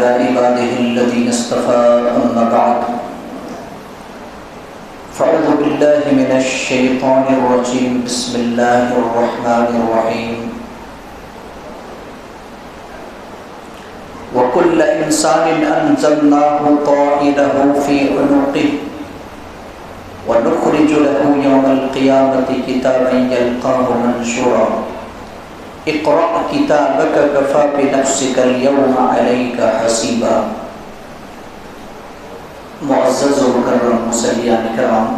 على عباده الذين اصطفى أما بعد فأعوذ بالله من الشيطان الرجيم بسم الله الرحمن الرحيم وكل إنسان أنزلناه طائره في عنقه ونخرج له يوم القيامة كتابا يلقاه منشورا اقرأ كتابك كفى بنفسك اليوم عليك حسيبا۔ معزز و مکرم مصلیان کرام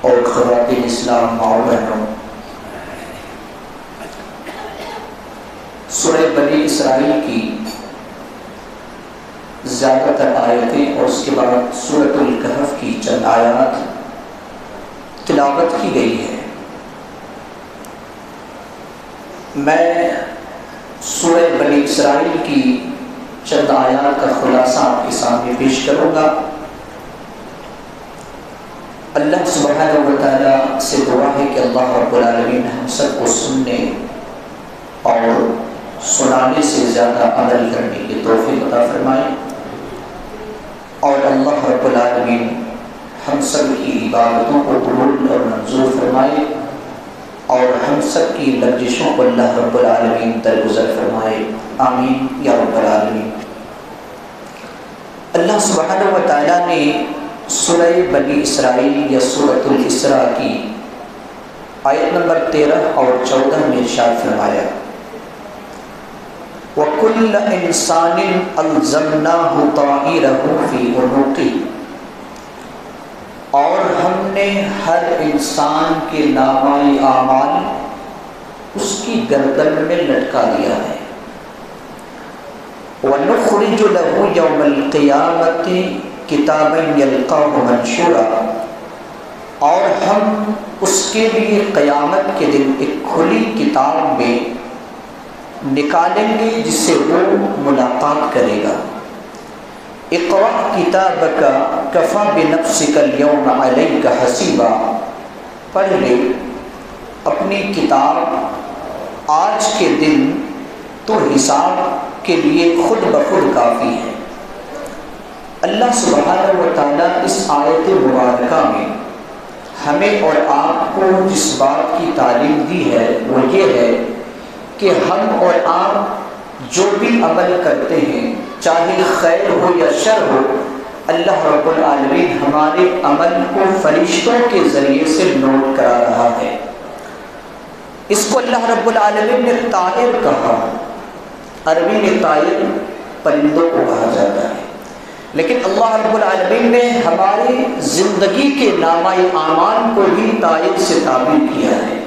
اور خواتین اسلام ماں بہنوں، سورہ بنی اسرائیل کی زیادہ تر آیتیں اور اس کے بعد سورۃ الکہف کی چند آیات تلاوت کی گئی ہے۔ میں سورہ بنی اسرائیل کی چند آیات کا خلاصہ آپ کے سامنے پیش کروں گا۔ اللہ سبحانہ و تعالیٰ سے دعا ہے کہ اللہ رب العالمین ہم سب کو سننے اور سنانے سے زیادہ عمل کرنے کی توفیق عطا فرمائے، اور اللہ رب العالمین ہم سب کی عبادتوں کو قبول اور منظور فرمائے، اور ہم سب کی لغزشوں کو اللہ رب العالمین درگزر فرمائے، آمین یا رب العالمین۔ اللہ سبحانہ و تعالیٰ نے سورہ بنی اسرائیل یا سورۃ الاسراء کی آیت نمبر 13 اور 14 میں ارشاد فرمایا، وَكُلَّ إِنسَانٍ أَلْزَمْنَاهُ طَائِرَهُ فِي عُنُقِهِ، اور ہم نے ہر انسان کے نامۂ اعمال اس کی گردن میں لٹکا دیا ہے۔ وَنُخْرِجُ لَهُ يَوْمَ الْقِيَامَةِ كِتَابًا يَلْقَاهُ مَنشُورًا، اور ہم اس کے لیے قیامت کے دن ایک کھلی کتاب میں نکالیں گے جس سے وہ ملاقات کرے گا۔ اقرأ کتابک کفی بنفسک اليوم علیک حسیبا، پڑھ لے اپنی کتاب، آج کے دن تو حساب کے لیے خود بخود کافی ہے۔ اللہ سبحانہ و تعالیٰ اس آیت مبارکہ میں ہمیں اور آپ کو جس بات کی تعلیم دی ہے وہ یہ ہے کہ ہم اور آپ جو بھی عمل کرتے ہیں، چاہے خیر ہو یا شر ہو، اللہ رب العالمین ہمارے عمل کو فرشتوں کے ذریعے سے نوٹ کرا رہا ہے۔ اس کو اللہ رب العالمین نے طائر کہا، عربی میں طائر پرندوں کو کہا جاتا ہے، لیکن اللہ رب العالمین نے ہماری زندگی کے نامۂ اعمال کو بھی طائر سے تعبیر کیا ہے،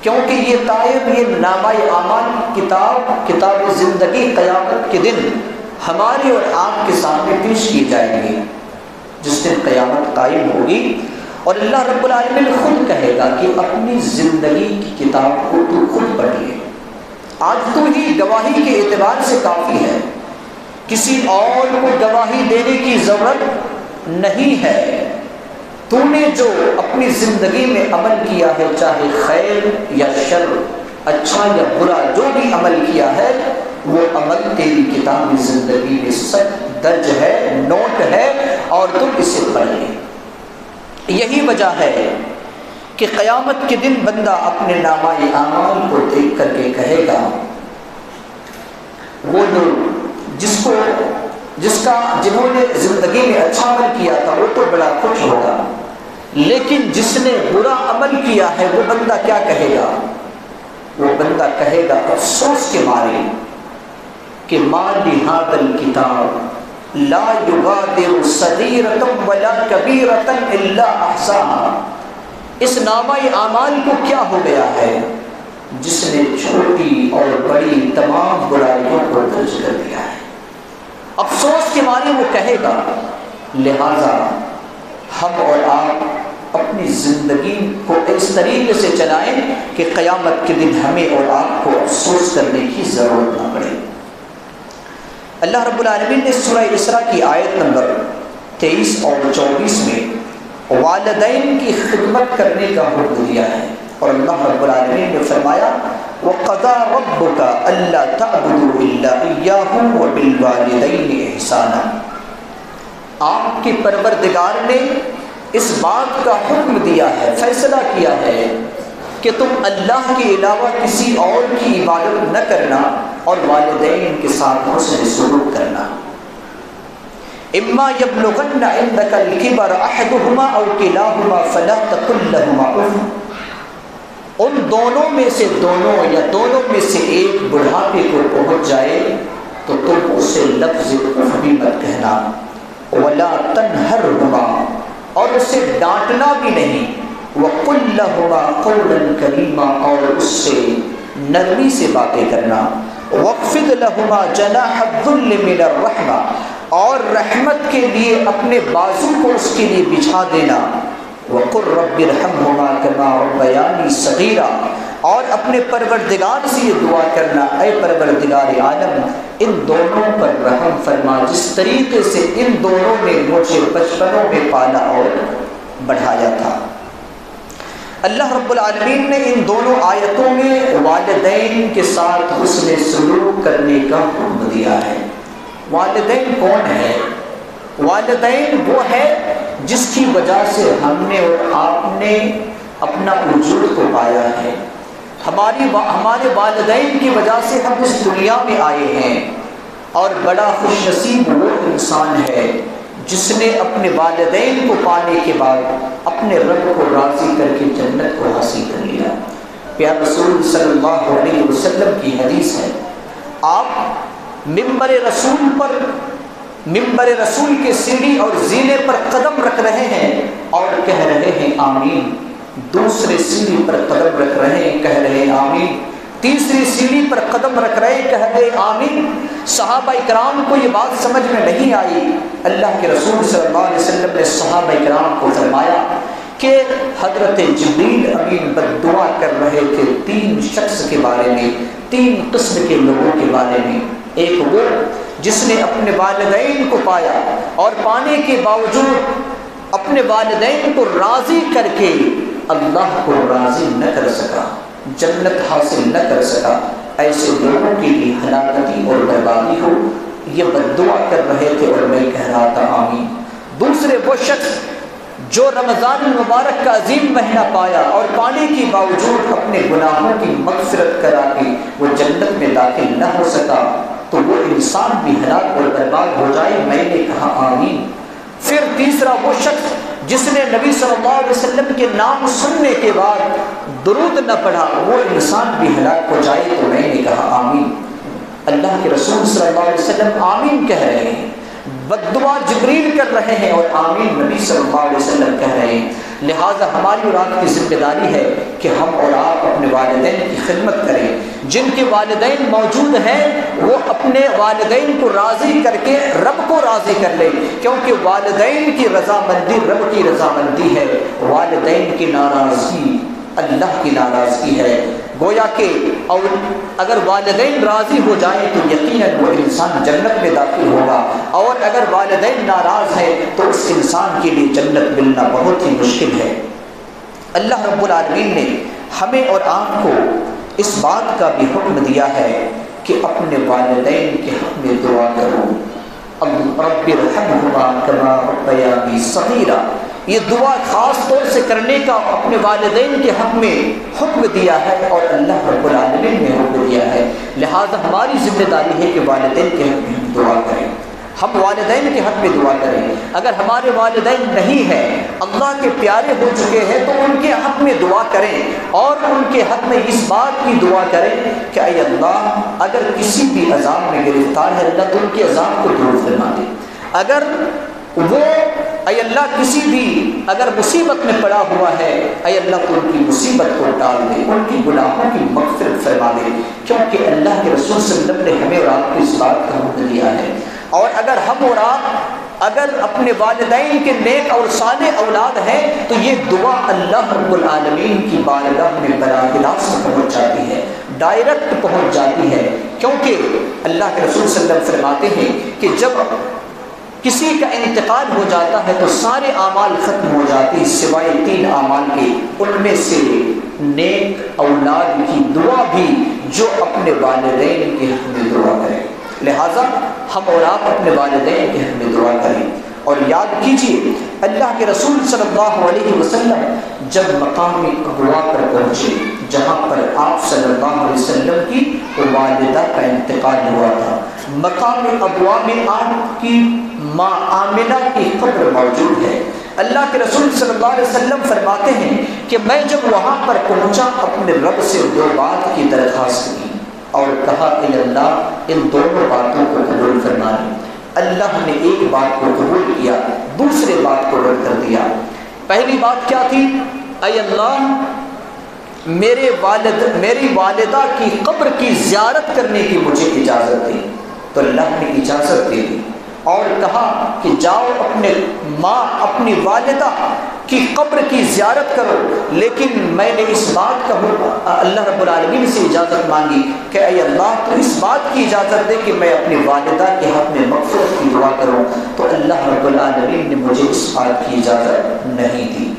کیونکہ یہ طائر، یہ نامۂ اعمال کتاب زندگی قیامت کے دن ہمارے اور آپ کے سامنے پیش کی جائیں گی، جس دن قیامت قائم ہوگی، اور اللہ رب العالمین خود کہے گا کہ اپنی زندگی کی کتاب کو تو خود پڑھ لے، آج تو ہی گواہی کے اعتبار سے کافی ہے، کسی اور کو گواہی دینے کی ضرورت نہیں ہے۔ تو نے جو اپنی زندگی میں عمل کیا ہے، چاہے خیر یا شر، اچھا یا برا، جو بھی عمل کیا ہے وہ عمل تیری کتاب زندگی میں سب درج ہے، نوٹ ہے، اور تم اسے پڑھ لے۔ یہی وجہ ہے کہ قیامت کے دن بندہ اپنے نامۂ اعمال کو دیکھ کر کے کہے گا، وہ لوگ جنہوں نے زندگی میں اچھا عمل کیا تھا وہ تو بڑا خوش ہوگا، لیکن جس نے برا عمل کیا ہے وہ بندہ کیا کہے گا؟ وہ بندہ کہے گا افسوس کے مارے کہ ما لہذا الکتاب لا یغادر صغیرۃ ولا کبیرۃ الا احصاها، اس نامۂ اعمال کو کیا ہو گیا ہے جس نے چھوٹی اور بڑی تمام برائیوں کو درج کر دیا ہے۔ افسوس کے مارے وہ کہے گا۔ لہذا ہم اور آپ اپنی زندگی کو اس طریقے سے چلائیں کہ قیامت کے دن ہمیں اور آپ کو افسوس کرنے کی ضرورت نہ پڑے۔ اللہ رب العالمین نے سورہ اسراء کی آیت نمبر 23 اور 24 میں والدین کی خدمت کرنے کا حکم دیا ہے، اور اللہ رب العالمین نے فرمایا وَقَضَى رَبُّكَ أَلَّا تَعْبُدُوا إِلَّا إِيَّاهُ وَبِالْوَالِدَيْنِ إِحْسَانًا۔ آپ کے پروردگار نے اس بات کا حکم دیا ہے، فیصلہ کیا ہے کہ تم اللہ کے علاوہ کسی اور کی عبادت نہ کرنا اور والدین کے ساتھ حسن سلوک کرنا۔ اما یبلغن عندک الکبر احدہما او کلاہما فلا تقل لہما اف، ان دونوں میں سے دونوں یا دونوں میں سے ایک بڑھاپے کو پہنچ جائے تو تم اسے لفظ اف بھی مت کہنا، ولا تنہرہما، اور اسے ڈانٹنا بھی نہیں، وَقُلْ لَهُمَا قَوْلًا كَرِيمًا، اور اس سے نرمی سے باتیں کرنا، وَاخْفِضْ لَهُمَا جَنَاحَ الذُّلِّ مِنَ الرَّحْمَةِ، اور رحمت کے لیے اپنے بازو کو اس کے لیے بچھا دینا، وَقُلْ رَبِّ ارْحَمْهُمَا كَمَا رَبَّيَانِي صَغِيرًا، اور اپنے پروردگار سے یہ دعا کرنا، اے پروردگار عالم ان دونوں پر رحم فرما جس طریقے سے ان دونوں نے مجھے بچپنوں میں پالا اور بڑھایا تھا۔ اللہ رب العالمین نے ان دونوں آیتوں میں والدین کے ساتھ حسن سلوک کرنے کا حکم دیا ہے۔ والدین کون ہے؟ والدین وہ ہے جس کی وجہ سے ہم نے اور آپ نے اپنا وجود کو پایا ہے۔ ہمارے والدین کی وجہ سے ہم اس دنیا میں آئے ہیں، اور بڑا خوش نصیب وہ انسان ہے جس نے اپنے والدین کو پانے کے بعد اپنے رب کو راضی کر کے جنت کو حاصل کر لیا۔ پیارے رسول صلی اللہ علیہ وسلم کی حدیث ہے، آپ ممبر رسول کے سیڑھی اور زینے پر قدم رکھ رہے ہیں اور کہہ رہے ہیں آمین، دوسرے سیڑھی پر قدم رکھ رہے ہیں، کہہ رہے ہیں آمین، تیسری سیڑھی پر قدم رکھ رہے ہیں، کہہ رہے آمین۔ صحابہ اکرام کو یہ بات سمجھ میں نہیں آئی، اللہ کے رسول صلی اللہ علیہ وسلم نے صحابہ اکرام کو فرمایا کہ حضرت جبریل امین بد دعا کر رہے تھے 3 شخص کے بارے میں، 3 قسم کے لوگوں کے بارے میں۔ ایک وہ جس نے اپنے والدین کو پایا اور پانے کے باوجود اپنے والدین کو راضی کر کے اللہ کو راضی نہ کر سکا، جنت حاصل نہ کر سکا، ایسے لوگوں کے لیے ہلاکتی اور بربادی ہو، یہ بد دعا کر رہے تھے اور میں کہہ رہا تھا آمین۔ دوسرے وہ شخص جو رمضان المبارک کا عظیم مہینہ پایا اور پانے کے باوجود اپنے گناہوں کی مغفرت کرا کے وہ جنت میں داخل نہ ہو سکا، تو وہ انسان بھی ہلاک اور برباد ہو جائے، میں نے کہا آمین۔ پھر تیسرا وہ شخص جس نے نبی صلی اللہ علیہ وسلم کے نام سننے کے بعد درود نہ پڑھا، وہ انسان بھی ہلاک ہو جائے، تو میں نے کہا آمین۔ اللہ کے رسول صلی اللہ علیہ وسلم آمین کہہ رہے ہیں، بد دعا جبریل کر رہے ہیں اور آمین نبی صلی اللہ علیہ وسلم کہہ رہے ہیں۔ لہٰذا ہماری اور آپ کی ذمہ داری ہے کہ ہم اور آپ اپنے والدین کی خدمت کریں، جن کے والدین موجود ہیں وہ اپنے والدین کو راضی کر کے رب کو راضی کر لیں، کیونکہ والدین کی رضامندی رب کی رضامندی ہے، والدین کی ناراضگی اللہ کی ناراضگی ہے۔ گویا کہ اور اگر والدین راضی ہو جائیں تو یقیناً وہ انسان جنت میں داخل ہوگا، اور اگر والدین ناراض ہیں تو اس انسان کے لیے جنت ملنا بہت ہی مشکل ہے۔ اللہ رب العالمین نے ہمیں اور آپ کو اس بات کا بھی حکم دیا ہے کہ اپنے والدین کے حق میں دعا کرو، رب ارحمہما کما ربیانی صغیرا، یہ دعا خاص طور سے کرنے کا اپنے والدین کے حق میں حکم دیا ہے اور اللہ رب العالمین نے حکم دیا ہے۔ لہذا ہماری ذمہ داری ہے کہ والدین کے حق میں ہم دعا کریں، ہم والدین کے حق میں دعا کریں۔ اگر ہمارے والدین نہیں ہیں، اللہ کے پیارے ہو چکے ہیں، تو ان کے حق میں دعا کریں، اور ان کے حق میں اس بات کی دعا کریں کہ اے اللہ اگر کسی بھی عذاب میں گرفتار ہے اللہ تو ان کے عذاب کو دور فرما دے، اگر وہ اے اللہ کسی بھی اگر مصیبت میں پڑا ہوا ہے اے اللہ تو ان کی مصیبت کو ٹال دے، ان کی گناہوں کی مغفرت فرما دے، کیونکہ اللہ کے رسول صلی اللہ علیہ وسلم نے ہمیں اور آپ کو اس بات کا حکم دیا ہے۔ اور اگر ہم اور آپ اگر اپنے والدین کے نیک اور صالح اولاد ہیں تو یہ دعا اللہ رب العالمین کی بارگاہ میں براہ راست پہنچ جاتی ہے، ڈائریکٹ پہنچ جاتی ہے، کیونکہ اللہ کے رسول صلی اللہ علیہ وسلم فرماتے ہیں کہ جب کسی کا انتقال ہو جاتا ہے تو سارے اعمال ختم ہو جاتے ہیں سوائے 3 اعمال کے، ان میں سے نیک اولاد کی دعا بھی جو اپنے والدین کے حق میں دعا کرے۔ لہٰذا ہم اور آپ اپنے والدین کے حق میں دعا کریں۔ اور یاد کیجئے اللہ کے رسول صلی اللہ علیہ وسلم جب مقام ابوا پر پہنچے، جہاں پر آپ صلی اللہ علیہ وسلم کی والدہ کا انتقال ہوا تھا، مقام ابوا میں آپ کی ماں آمنہ کی قبر موجود ہے۔ اللہ کے رسول صلی اللہ علیہ وسلم فرماتے ہیں کہ میں جب وہاں پر پہنچا اپنے رب سے دو بات کی درخواست کی اور کہا کہ اللہ ان دونوں باتوں کو قبول فرما لیں۔ اللہ نے ایک بات کو قبول کیا، دوسرے بات کو رد کر دیا۔ پہلی بات کیا تھی؟ اے اللہ میری والدہ کی قبر کی زیارت کرنے کی مجھے اجازت دی، تو اللہ نے اجازت دے دی اور کہا کہ جاؤ اپنی والدہ کی قبر کی زیارت کرو، لیکن میں نے اس بات کا اللہ رب العالمین سے اجازت مانگی کہ اے اللہ تو اس بات کی اجازت دے کہ میں اپنی والدہ کے حق میں مغفرت کی دعا کروں، تو اللہ رب العالمین نے مجھے اس بات کی اجازت نہیں دی۔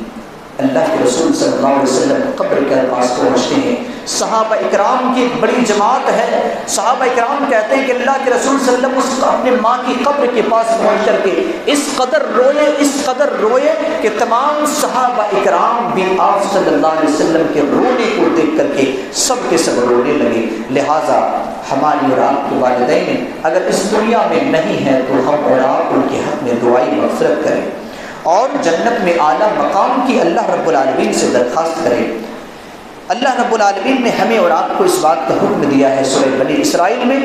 اللہ کے رسول صلی اللہ علیہ وسلم قبر کے پاس پہنچتے ہیں، صحابہ اکرام کی ایک بڑی جماعت ہے، صحابہ اکرام کہتے ہیں کہ اللہ کے رسول صلی اللہ علیہ وسلم اپنے ماں کی قبر کے پاس پہنچ کر کے اس قدر روئے کہ تمام صحابہ اکرام بھی آپ صلی اللہ علیہ وسلم کے رونے کو دیکھ کر کے سب کے سب رونے لگے۔ لہٰذا ہماری اور آپ کے والدین اگر اس دنیا میں نہیں ہیں تو ہم اور آپ ان کے حق میں دعائی مغفرت کریں اور جنت میں اعلیٰ مقام کی اللہ رب العالمین سے درخواست کریں۔ اللہ رب العالمین نے ہمیں اور آپ کو اس بات کا حکم دیا ہے سورہ بنی اسرائیل میں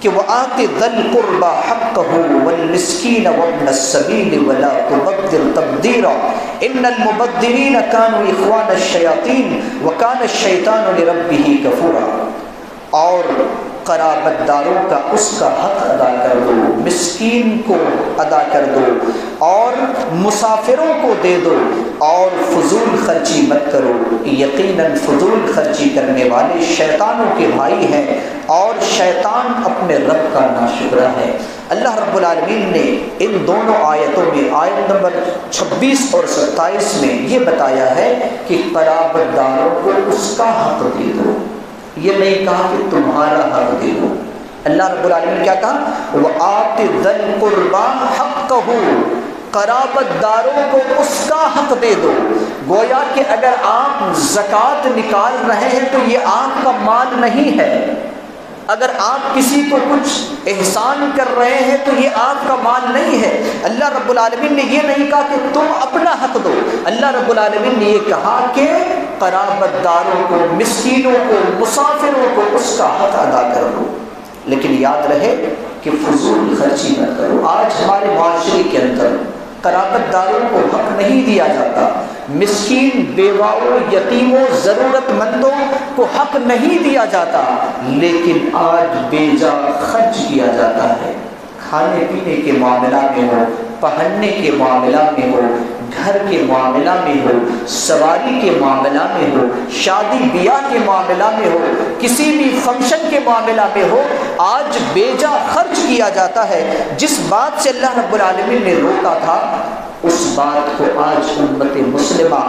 کہ وَآتِ ذَا الْقُرْبَى حَقَّهُ وَالْمِسْكِينَ وَابْنَ السَّبِيلِ وَلَا تُبَذِّرْ تَبْذِيرًا إِنَّ الْمُبَذِّرِينَ كَانُوا إِخْوَانَ الشَّيَاطِينِ وَكَانَ الشَّيْطَانُ لِرَبِّهِ كَفُورًا۔ اور قرابت داروں کا اس کا حق ادا کر دو، مسکین کو ادا کر دو اور مسافروں کو دے دو اور فضول خرچی مت کرو، یقیناً فضول خرچی کرنے والے شیطانوں کے بھائی ہیں اور شیطان اپنے رب کا ناشکرا ہے۔ اللہ رب العالمین نے ان دونوں آیتوں میں آیت نمبر 26 اور 27 میں یہ بتایا ہے کہ قرابت داروں کو اس کا حق دے دو، یہ نہیں کہا کہ تمہارا حق دے دو۔ اللہ رب العالمین نے کیا کہا؟ وَآتِ ذَا الْقُرْبَى حَقَّهُ، قرابت داروں کو اس کا حق دے دو۔ گویا کہ اگر آپ زکوٰۃ نکال رہے ہیں تو یہ آپ کا مال نہیں ہے، اگر آپ کسی کو کچھ احسان کر رہے ہیں تو یہ آپ کا مال نہیں ہے۔ اللہ رب العالمین نے یہ نہیں کہا کہ تم اپنا حق دو، اللہ رب العالمین نے یہ کہا کہ قرابت داروں کو، مسکینوں کو، مسافروں کو اس کا حق ادا کر دو۔ لیکن یاد رہے کہ فضول خرچی نہ کرو۔ آج ہمارے معاشرے کے اندر قرابت داروں کو حق نہیں دیا جاتا، مسکین، بیواؤں، یتیموں، ضرورت مندوں کو حق نہیں دیا جاتا، لیکن آج بے جا خرچ کیا جاتا ہے۔ کھانے پینے کے معاملہ میں ہو، پہننے کے معاملہ میں ہو، گھر کے معاملہ میں ہو، سواری کے معاملہ میں ہو، شادی بیاہ کے معاملہ میں ہو، کسی بھی فنکشن کے معاملہ میں ہو، آج بے جا خرچ کیا جاتا ہے۔ جس بات سے اللہ رب العالمین نے روکا تھا اس بات کو آج امت مسلمہ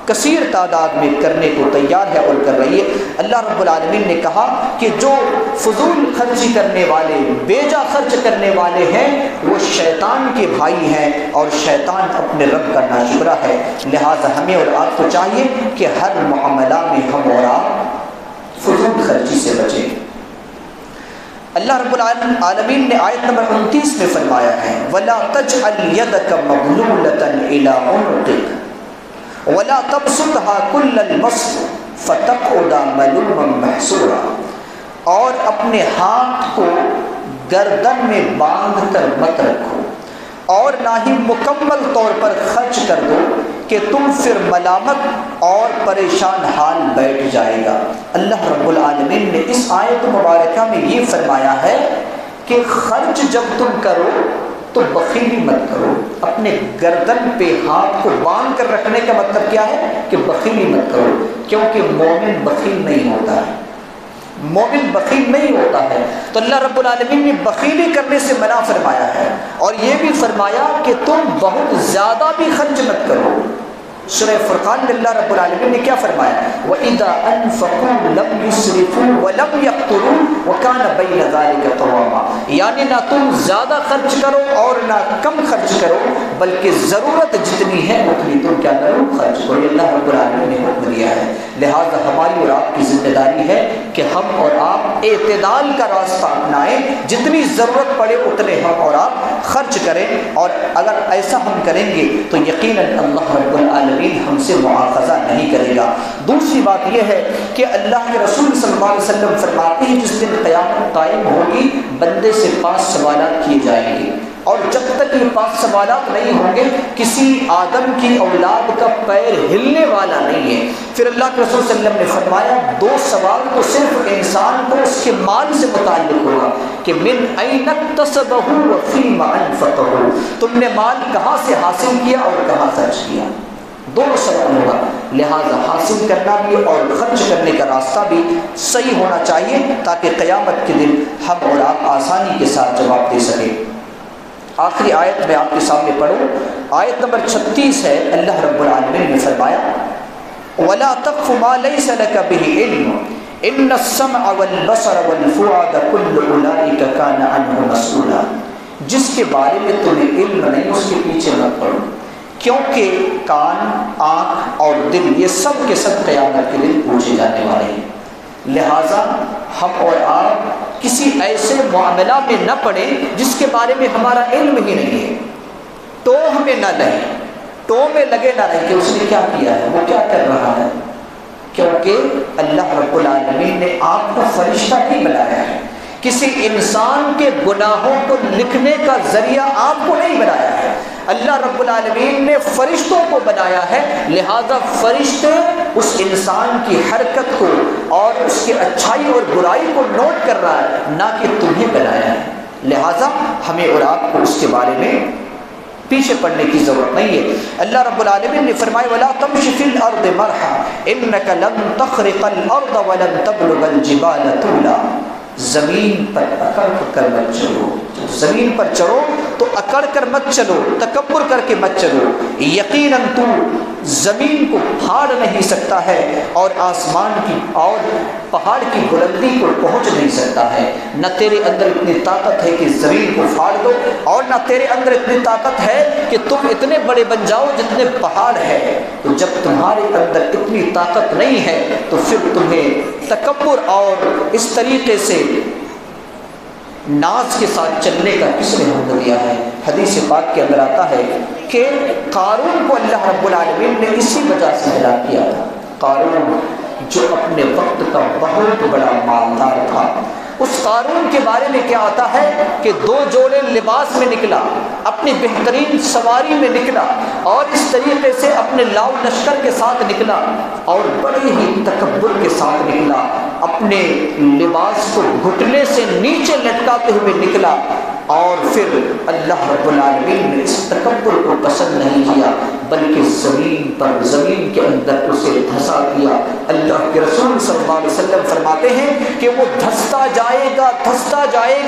کثیر تعداد میں کرنے کو تیار ہے اور کر رہی ہے۔ اللہ رب العالمین نے کہا کہ جو فضول خرچی کرنے والے، بے جا خرچ کرنے والے ہیں وہ شیطان کے بھائی ہیں اور شیطان اپنے رب کا ناشکرا ہے۔ لہٰذا ہمیں اور آپ کو چاہیے کہ ہر معاملہ میں ہم اور آپ فضول خرچی سے بچیں۔ اللہ رب العالمین نے آیت نمبر 29 میں فرمایا ہے وَلَا تَجْعَلْ يَدَكَ مَغْلُولَةً إِلَىٰ عُنُقِكَ وَلَا تَبْسُطْهَا كُلَّ الْبَسْطِ فَتَقْعُدَ مَلُومًا مَحْسُورًا، اور اپنے ہاتھ کو گردن میں باندھ کر مت رکھو اور نہ ہی مکمل طور پر خرچ کر دو کہ تم پھر ملامت اور پریشان حال بیٹھ جائے گا۔ اللہ رب العالمین نے اس آیت مبارکہ میں یہ فرمایا ہے کہ خرچ جب تم کرو تو بخیلی مت کرو۔ اپنے گردن پہ ہاتھ کو باندھ کر رکھنے کا مطلب کیا ہے کہ بخیلی مت کرو، کیونکہ مومن بخیل نہیں ہوتا ہے، مومن بخیل نہیں ہوتا ہے۔ تو اللہ رب العالمین نے بخیلی کرنے سے منع فرمایا ہے اور یہ بھی فرمایا کہ تم بہت زیادہ بھی خرچ مت کرو، سورہ فرقان میں اللہ رب العالمین نے کیا فرمایا؟ وَإِذَا أَنفَقُوا لَمْ يُسْرِفُوا وَلَمْ يَقْتُرُوا وَكَانَ بَيْنَ ذَلِكَ قَوَامًا، یعنی نہ تم زیادہ خرچ کرو اور نہ کم خرچ کرو، بلکہ ضرورت جتنی ہے اتنی تم کیا کرو؟ خرچ کرو۔ یہ اللہ رب العالمین نے حکم دیا ہے، لہذا ہماری اور آپ کی ذمہ داری ہے کہ ہم اور آپ اعتدال کا راستہ اپنائیں، جتنی ضرورت پڑے اتنے ہم اور آپ خرچ کریں، اور اگر ایسا ہم کریں گے تو یقیناً اللہ رب العالمین ہم سے مؤاخذہ نہیں کرے گا۔ دوسری بات یہ ہے کہ اللہ کے رسول صلی اللہ علیہ وسلم فرماتے ہیں جس دن قیامت قائم ہوگی بندے سے 5 سوالات کیے جائیں گے، اور جب تک یہ 5 سوالات نہیں ہوں گے کسی آدم کی اولاد کا پیر ہلنے والا نہیں ہے۔ پھر اللہ کے رسول صلی اللہ علیہ وسلم نے فرمایا 2 سوال تو صرف انسان کو اس کے مال سے متعلق ہوگا کہ من این اکتسبہ وفیم انفقہ، تم نے مال کہاں سے حاصل کیا اور کہاں خرچ کیا، 2 سوال ہوگا۔ لہذا حاصل کرنا بھی اور خرچ کرنے کا راستہ بھی صحیح ہونا چاہیے تاکہ قیامت کے دن ہم اور آپ آسانی کے ساتھ جواب دے سکیں۔ آخری آیت میں آپ کے سامنے پڑھوں، آیت نمبر 36 ہے، اللہ رب العالمین نے فرمایا وَلَا تَقْفُ مَا لَيْسَ لَكَ بِهِ عِلْمٌ إِنَّ السَّمْعَ وَالْبَصَرَ وَالْفُؤَادَ كُلُّ أُولَٰئِكَ كَانَ عَنْهُ مَسْئُولًا، جس کے بارے میں تمہیں علم نہیں اس کے پیچھے مت پڑو، کیونکہ کان، آنکھ اور دل یہ سب کے سب قیامت کے دن پوچھے جانے والے ہیں۔ لہٰذا ہم اور آپ کسی ایسے معاملہ میں نہ پڑیں جس کے بارے میں ہمارا علم ہی نہیں ہے، تو ہمیں نہ لیں، تو میں لگے نہ رہیں کہ اس نے کیا کیا ہے، وہ کیا کر رہا ہے، کیونکہ اللہ رب العالمین نے آپ کو فرشتہ نہیں بنایا ہے، کسی انسان کے گناہوں کو لکھنے کا ذریعہ آپ کو نہیں بنایا ہے، اللہ رب العالمین نے فرشتوں کو بنایا ہے، لہذا فرشتے اس انسان کی حرکت کو اور اس کی اچھائی اور برائی کو نوٹ کر رہا ہے، نہ کہ تمہیں بنایا ہے، لہذا ہمیں اور آپ کو اس کے بارے میں پیچھے پڑنے کی ضرورت نہیں ہے۔ اللہ رب العالمین نے فرمایا وَلَا تَمْشِ فِي الْأَرْضِ مَرْحًا إِنَّكَ لَن تَخْرِقَ الْأَرْضَ وَلَن تَبْلُغَ الْجِبَالَ طُولًا، زمین پر اکڑ کر مت چلو، زمین پر چلو تو اکڑ کر مت چلو، تکبر کر کے مت چلو، یقیناً تو زمین کو پھاڑ نہیں سکتا ہے اور آسمان کی اور پہاڑ کی بلندی کو پہنچ نہیں سکتا ہے، نہ تیرے اندر اتنی طاقت ہے کہ زمین کو پھاڑ دو، اور نہ تیرے اندر اتنی طاقت ہے کہ تم اتنے بڑے بن جاؤ جتنے پہاڑ ہے۔ تو جب تمہارے اندر اتنی طاقت نہیں ہے تو پھر تمہیں تکبر اور اس طریقے سے ناز کے ساتھ چلنے کا کس نے حکم دیا ہے؟ حدیث پاک کے اندر آتا ہے کہ قارون کو اللہ رب العالمین نے اسی وجہ سے ہلاک کیا تھا۔ قارون جو اپنے وقت کا بہت بڑا مالدار تھا، اس قارون کے بارے میں کیا آتا ہے کہ 2 جوڑے لباس میں نکلا، اپنی بہترین سواری میں نکلا، اور اس طریقے سے اپنے لاؤ لشکر کے ساتھ نکلا، اور بڑے ہی تکبر کے ساتھ نکلا، اپنے لباس کو گھٹنے سے نیچے لٹکاتے ہوئے نکلا، اور پھر اللہ رب العالمین نے اس تکبر کو پسند نہیں کیا بلکہ زمین کے اندر اسے دھسا دیا۔ اللہ کے رسول صلی اللہ علیہ وسلم فرماتے ہیں کہ وہ دھستا جائے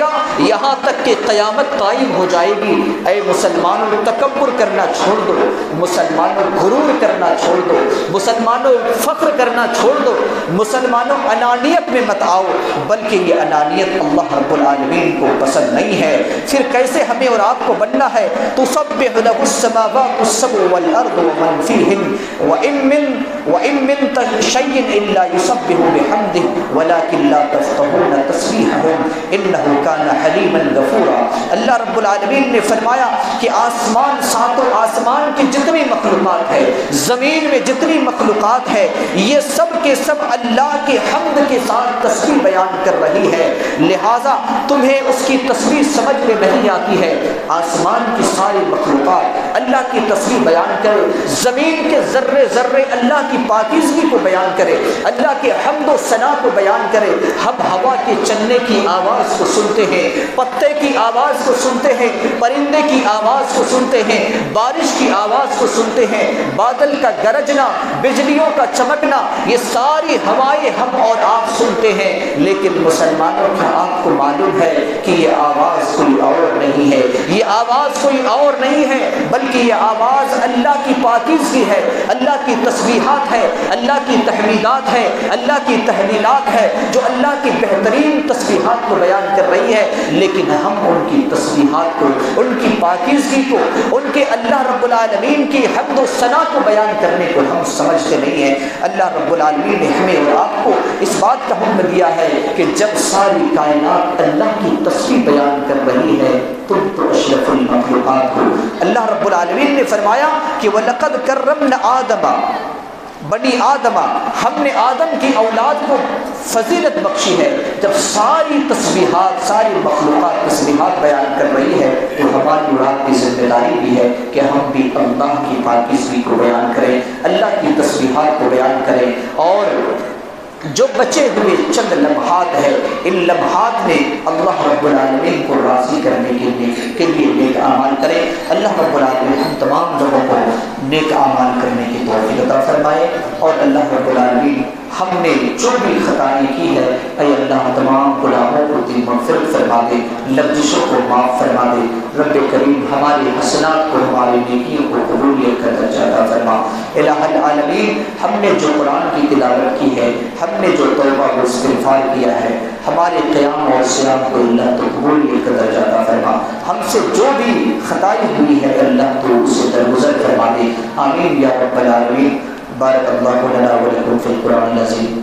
گا یہاں تک کہ قیامت قائم ہو جائے گی۔ اے مسلمانوں، تکبر کرنا چھوڑ دو، مسلمانوں غرور کرنا چھوڑ دو، مسلمانوں فخر کرنا چھوڑ دو، مسلمانوں انانیت میں مت آؤ، بلکہ یہ انانیت اللہ رب العالمین کو پسند نہیں ہے۔ پھر کیسے ہمیں اور آپ کو بننا ہے؟ تسبح له السماوات السبع والارض ومن فيهن وان من شيء الا يسبح بحمده ولكن لا تفقهون تسبيحهم انه كان حليما غفورا۔ اللہ رب العالمین نے فرمایا کہ آسمان، ساتوں آسمان کی جتنی مخلوقات ہے، زمین میں جتنی مخلوقات ہے، یہ سب کے سب اللہ کی حمد کے ساتھ تسبیح بیان کر رہی ہے، لہذا تمہیں اس کی تسبیح سمجھ میں نہیں آتی ہے۔ آسمان کی ساری مخلوقات اللہ کی تسبیح بیان کرے، زمین کے ذرے ذرے اللہ کی پاکیزگی کو بیان کرے، اللہ کے حمد و ثنا کو بیان کرے۔ ہم ہوا کے چلنے کی آواز کو سنتے ہیں، پتے کی آواز کو سنتے ہیں، پرندے کی آواز کو سنتے ہیں، بارش کی آواز کو سنتے ہیں، بادل کا گرجنا، بجلیوں کا چمکنا، یہ ساری ہوائیں ہم اور آپ آواز سنتے ہیں، لیکن مسلمانوں کا آپ کو معلوم ہے کہ یہ آواز کوئی اور نہیں ہے، یہ آواز کوئی اور نہیں ہے، بلکہ یہ آواز اللہ کی پاکیزگی ہے، اللہ کی تسبیحات ہے، اللہ کی تحمیدات ہے، اللہ کی تحلیلات ہے، جو اللہ کی بہترین تسبیحات کو بیان کر رہی ہے۔ لیکن ہم ان کی تسبیحات کو، ان کی پاکیزگی کو، ان کے اللہ رب العالمین کی حمد و ثنا کو بیان کرنے کو ہم سمجھتے نہیں ہیں۔ اللہ رب العالمین نے ہمیں اور آپ کو اس بات کا حکم دیا ہے کہ جب ساری کائنات اللہ کی تسبیح بیان کر رہی ہے تم تو اشرف المخلوقات ہو۔ اللہ رب العالمین نے فرمایا کہ وَلَقَدْ كَرَّمْنَا آدَمَ، بنی آدم، ہم نے آدم کی اولاد کو فضیلت بخشی ہے۔ جب ساری تسبیحات، ساری مخلوقات تسبیحات بیان کر رہی ہے تو ہماری اور آپ کی ذمہ داری بھی ہے کہ ہم بھی اللہ کی پاکیزگی کو بیان کریں، اللہ کی تسبیحات کو بیان کریں، اور جو بچے ہوئے چند لمحات ہیں، ان لمحات میں اللہ رب العالمین کو راضی کرنے کے لیے نیک اعمال کریں۔ اللہ رب العالمین ہم تمام لوگوں کو نیک اعمال کرنے کی توفیق عطا فرمائے، اور اللہ رب العالمین ہم نے جو بھی خطائیں کی ہے اے اللہ تمام گناہوں کو تیری مغفرت فرما دے، لغزشوں کو معاف فرما دے۔ رب کریم ہماری حسنات کو، ہماری نیکیوں کو قبولیت کا درجہ عطا فرما۔ الہ العالمین ہم نے جو قرآن کی تلاوت کی ہے، ہم نے جو توبہ و استغفار کیا ہے، ہمارے قیام اور صیام کو اللہ تو قبولیت کا درجہ عطا فرما۔ ہم سے جو بھی خطائی ہوئی ہے اللہ تو اسے درگزر فرما دے۔ آمین یا رب العالمین۔ بارک اللہ لنا و لکم فی القرآن العظیم۔